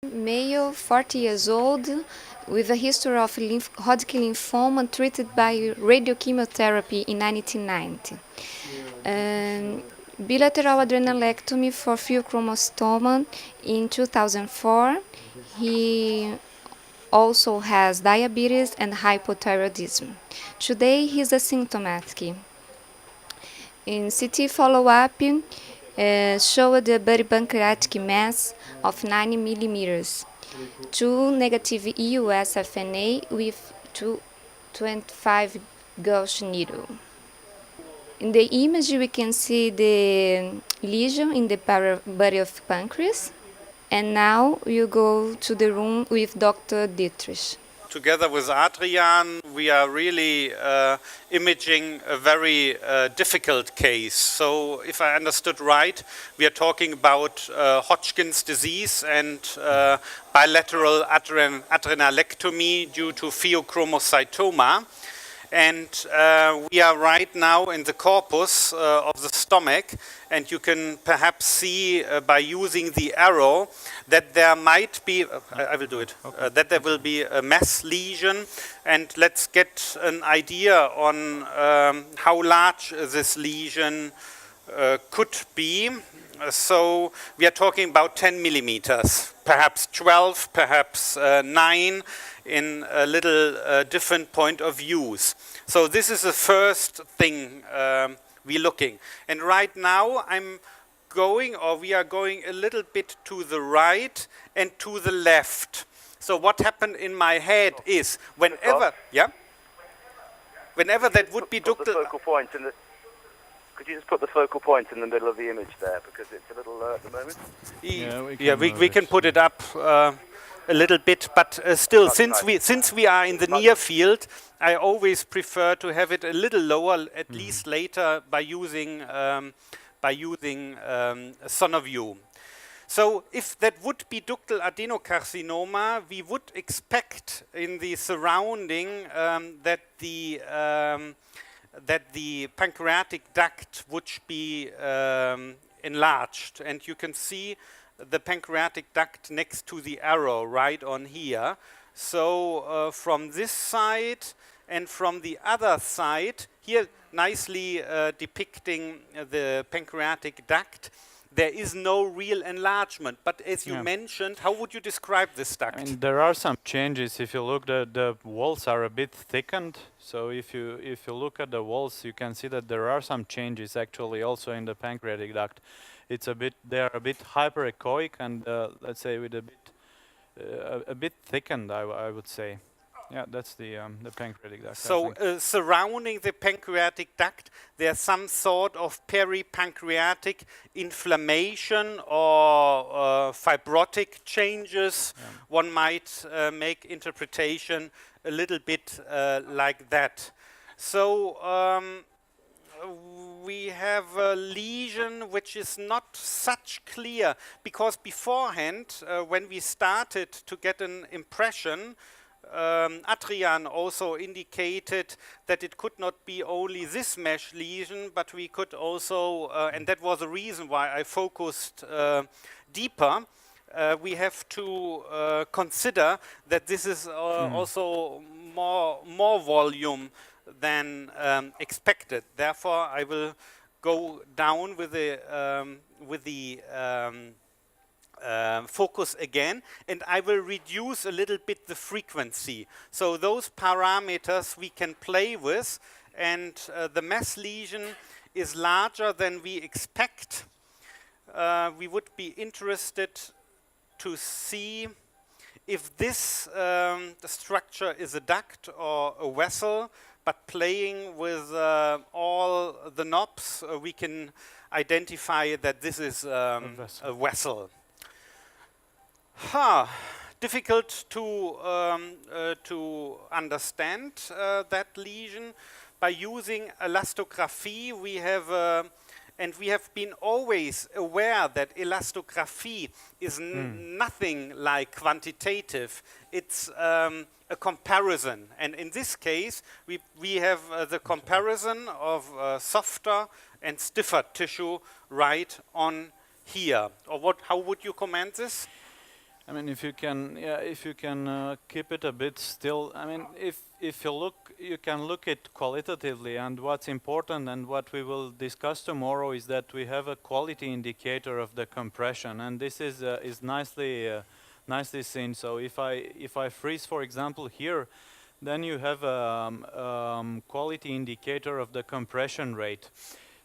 Male, 40 years old, with a history of Hodgkin lymphoma treated by radiochemotherapy in 1990. Bilateral adrenalectomy for pheochromocytoma in 2004. He also has diabetes and hypothyroidism. Today he's asymptomatic. In CT follow-up, showed a peripancreatic mass of 9 millimeters, 2 negative EUS FNA with 25 gauge needle. In the image, we can see the lesion in the body of pancreas. And now you go to the room with Dr. Dietrich. Together with Adrian, we are really imaging a very difficult case. So if I understood right, we are talking about Hodgkin's disease and bilateral adrenalectomy due to pheochromocytoma. And we are right now in the corpus of the stomach, and you can perhaps see by using the arrow that there might be, I will do it, okay. That there will be a mass lesion, and let's get an idea on how large this lesion could be. So we are talking about 10 millimeters, perhaps 12, perhaps 9, in a little different point of views. So this is the first thing we're looking. And right now we are going a little bit to the right and to the left. So what happened in my head is whenever that would be ductal. Could you just put the focal point in the middle of the image there, because it's a little low at the moment? We can put it up a little bit, but still, since we are in the near field, I always prefer to have it a little lower, at least later, by using Sonoview. So if that would be ductal adenocarcinoma, we would expect in the surrounding that the pancreatic duct would be enlarged, and you can see the pancreatic duct next to the arrow right on here. So from this side and from the other side, here nicely depicting the pancreatic duct, there is no real enlargement. But as you mentioned, how would you describe this duct? And there are some changes. If you look, the walls are a bit thickened. So if you look at the walls, you can see that there are some changes actually also in the pancreatic duct. They are a bit hyperechoic and let's say with a bit thickened, I would say. Yeah, that's the pancreatic duct. So surrounding the pancreatic duct, there's some sort of peripancreatic inflammation or fibrotic changes. Yeah. One might make interpretation a little bit like that. So we have a lesion which is not such clear, because beforehand, when we started to get an impression, Adrian also indicated that it could not be only this mesh lesion, but we could also, and that was the reason why I focused deeper, we have to consider that this is also more volume than expected. Therefore, I will go down with the focus again, and I will reduce a little bit the frequency. So those parameters we can play with, and the mass lesion is larger than we expect. We would be interested to see if this structure is a duct or a vessel, but playing with all the knobs, we can identify that this is a vessel. Difficult to understand that lesion. By using elastography, we have been always aware that elastography is nothing like quantitative. It's a comparison, and in this case, we have the comparison of softer and stiffer tissue right on here. Or how would you comment this? I mean, if you can, yeah, if you can keep it a bit still. I mean, if you look, you can look it qualitatively, and what's important and what we will discuss tomorrow is that we have a quality indicator of the compression, and this is nicely seen. So if I freeze, for example, here, then you have a quality indicator of the compression rate.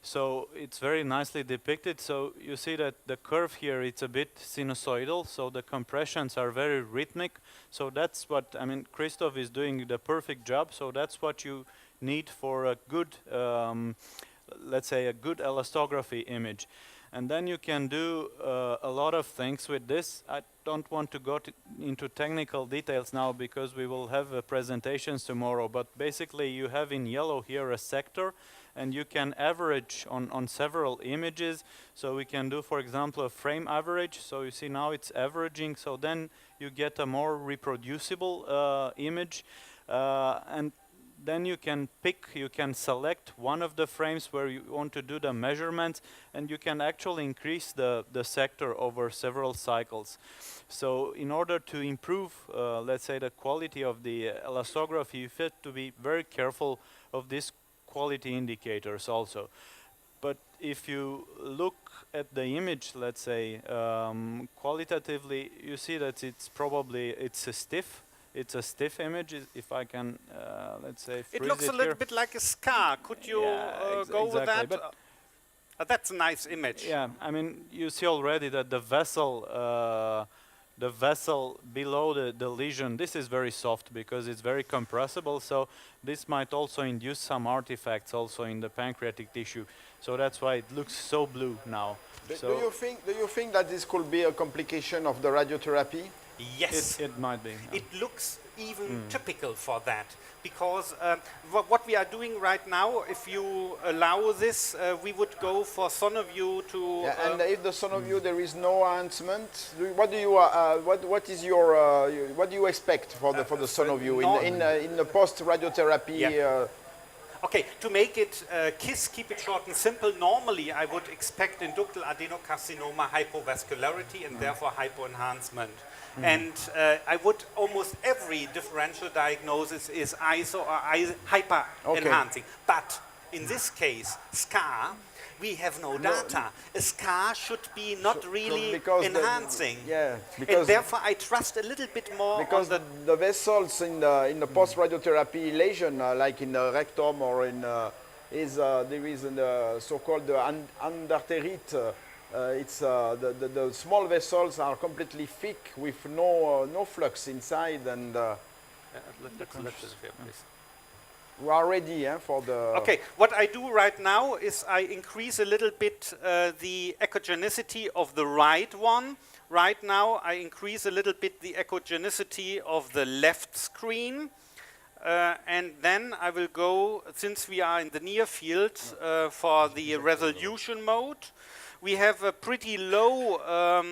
So it's very nicely depicted. So you see that the curve here, it's a bit sinusoidal, so the compressions are very rhythmic. So that's what, I mean, Christoph is doing the perfect job. So that's what you need for a good, let's say, a good elastography image. And then you can do a lot of things with this. I don't want to go into technical details now because we will have presentations tomorrow. But basically you have in yellow here a sector, and you can average on several images. So we can do, for example, a frame average. So you see now it's averaging. So then you get a more reproducible image. And then you can pick, you can select one of the frames where you want to do the measurements, and you can actually increase the sector over several cycles. So in order to improve, let's say, the quality of the elastography, you have to be very careful of these quality indicators also. But if you look at the image, let's say, qualitatively, you see that it's probably, it's a stiff image, if I can, let's say, freeze it looks a little bit like a scar. Could you go with that? But that's a nice image. yeah, I mean, you see already that the vessel below the lesion, this is very soft because it's very compressible. So this might also induce some artifacts also in the pancreatic tissue. So that's why it looks so blue now. Do you think that this could be a complication of the radiotherapy? Yes. It might be. Yeah. It looks even typical for that, because what we are doing right now, if you allow this, we would go for Sonoview to... Yeah, and if the Sonoview there is no enhancement, what do you what is your what do you expect for the Sonoview in the post radiotherapy? Yeah. Okay, to make it keep it short and simple, normally I would expect in ductal adenocarcinoma hypovascularity and therefore hypoenhancement. And I would, almost every differential diagnosis is ISO or hyper-enhancing. But in this case, SCAR, we have no data. A SCAR should be not really enhancing. And therefore I trust a little bit more because on the vessels in the post-radiotherapy lesion, like in the rectum or in, there is a so-called endarterite. It's the small vessels are completely thick with no flux inside, and we are ready for the... Okay, what I do right now is I increase a little bit the echogenicity of the right one. Right now I increase a little bit the echogenicity of the left screen. And then I will go, since we are in the near field, for the resolution mode. We have a pretty low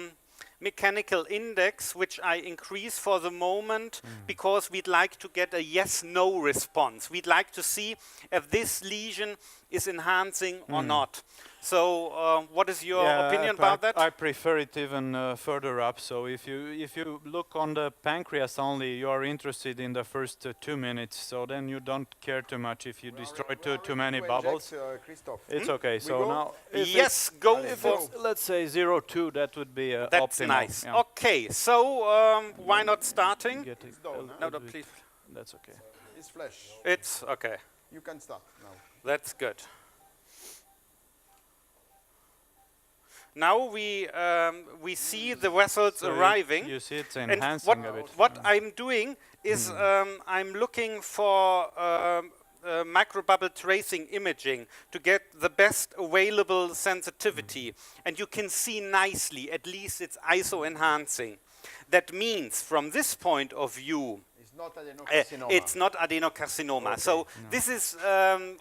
mechanical index, which I increase for the moment because we'd like to get a yes-no response. We'd like to see if this lesion is enhancing or not. So what is your opinion about that? I prefer it even further up. So if you look on the pancreas only, you are interested in the first 2 minutes. So then you don't care too much if you destroy too many bubbles. It's okay. So now, yes, go for. Let's say 0.2. That would be that's optimal. Nice. Yeah. Okay. So why not starting? No, please. That's okay. It's flesh. It's okay. You can start now. That's good. Now we see the vessels arriving. You see it's enhancing a bit. What I'm doing is I'm looking for microbubble tracing imaging to get the best available sensitivity. And you can see nicely, at least it's ISO enhancing. That means from this point of view, it's not adenocarcinoma. Okay. So this is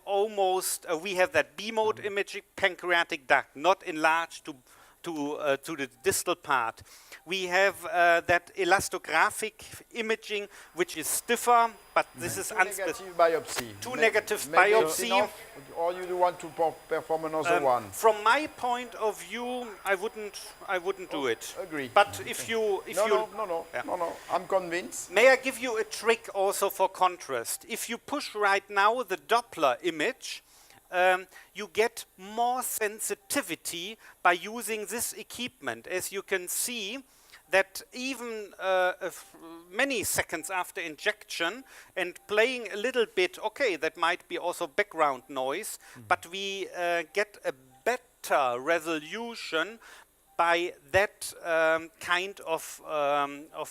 almost, we have that B-mode imaging, pancreatic duct, not enlarged to to the distal part. We have that elastographic imaging, which is stiffer, but this is Negative biopsy. Two negative Maybe it's biopsy. enough, or you want to perform another one? From my point of view, I wouldn't do it. Agree. But if you No, I'm convinced. May I give you a trick also for contrast? If you push right now the Doppler image, you get more sensitivity by using this equipment. As you can see, that even many seconds after injection and playing a little bit, okay, that might be also background noise, but we get a better resolution by that kind of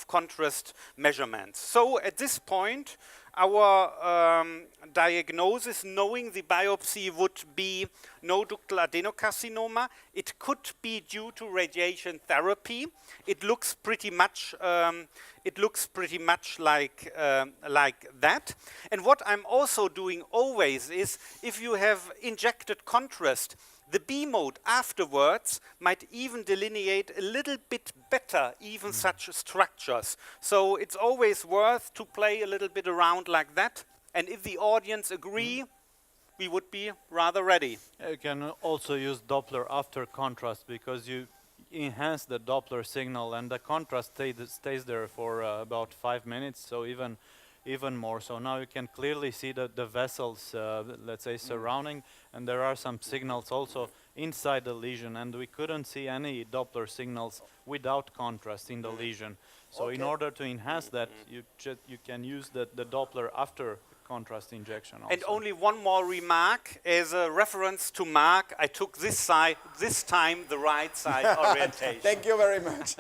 contrast measurements. So at this point, our diagnosis, knowing the biopsy would be noductal adenocarcinoma, it could be due to radiation therapy. It looks pretty much like that. And what I'm also doing always is, if you have injected contrast, the B mode afterwards might even delineate a little bit better even such structures. So it's always worth to play a little bit around like that. And if the audience agree, we would be rather ready. You can also use Doppler after contrast, because you enhance the Doppler signal and the contrast stays there for about 5 minutes, so even more. So now you can clearly see the vessels, let's say, surrounding, and there are some signals also inside the lesion, and we couldn't see any Doppler signals without contrast in the lesion. So in order to enhance that, you can use the Doppler after contrast injection also. And only one more remark. As a reference to Mark, I took this time the right side orientation. Thank you very much.